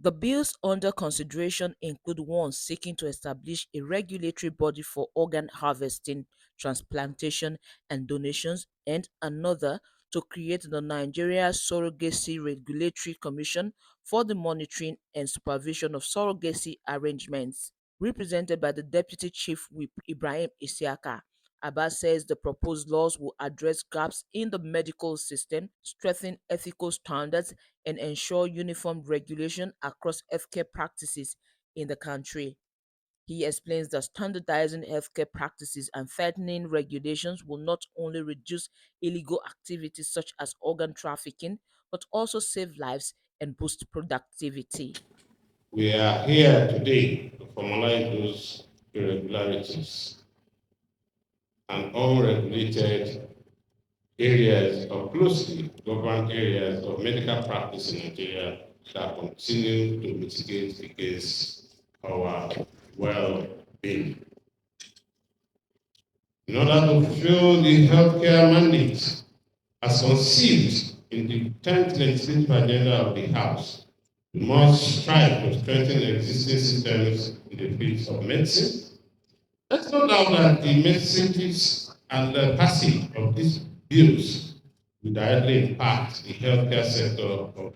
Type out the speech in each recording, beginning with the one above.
The bills under consideration include one seeking to establish a regulatory body for organ harvesting, transplantation, and donations, and another to create the Nigeria Surrogacy Regulatory Commission for the monitoring and supervision of surrogacy arrangements. Represented by the Deputy Chief Whip Ibrahim Isiaka, Abbas says the proposed laws will address gaps in the medical system, strengthen ethical standards, and ensure uniform regulation across healthcare practices in the country. He explains that standardizing healthcare practices and tightening regulations will not only reduce illegal activities such as organ trafficking, but also save lives and boost productivity. We are here today to formalize those irregularities and unregulated areas or closely governed areas of medical practice in Nigeria that continue to mitigate against our well-being. In order to fulfill the healthcare mandate as conceived in the 10th legislative agenda of the House, we must strive to strengthen existing systems in the fields of medicine. Let's not doubt that the messages and the passage of these bills will directly impact the healthcare sector of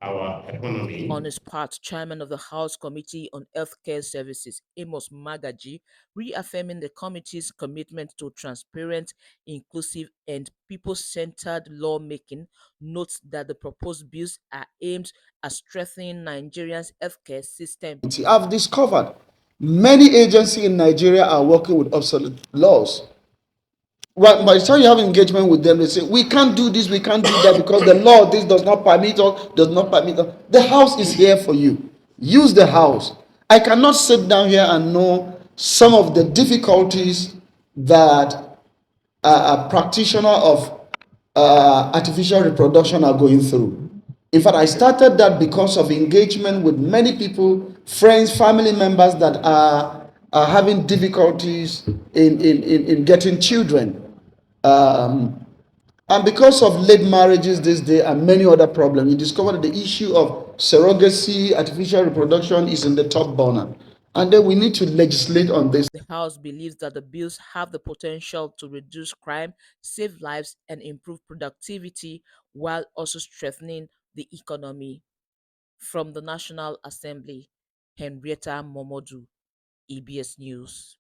our On economy. his part, Chairman of the House Committee on Healthcare Services, Amos Magaji, reaffirming the committee's commitment to transparent, inclusive, and people centered lawmaking, notes that the proposed bills are aimed at strengthening Nigeria's healthcare system. I've discovered many agencies in Nigeria are working with obsolete laws. Well, by the time you have engagement with them, they say, we can't do this, we can't do that because the law, this does not permit us, does not permit us. The house is here for you. Use the house. I cannot sit down here and know some of the difficulties that a practitioner of artificial reproduction are going through. In fact, I started that because of engagement with many people, friends, family members that are having difficulties in getting children. Um, and because of late marriages this day and many other problems, you discover that the issue of surrogacy, artificial reproduction is in the top burner. And then we need to legislate on this. The House believes that the bills have the potential to reduce crime, save lives, and improve productivity while also strengthening the economy. From the National Assembly, Henrietta Momodu, EBS News.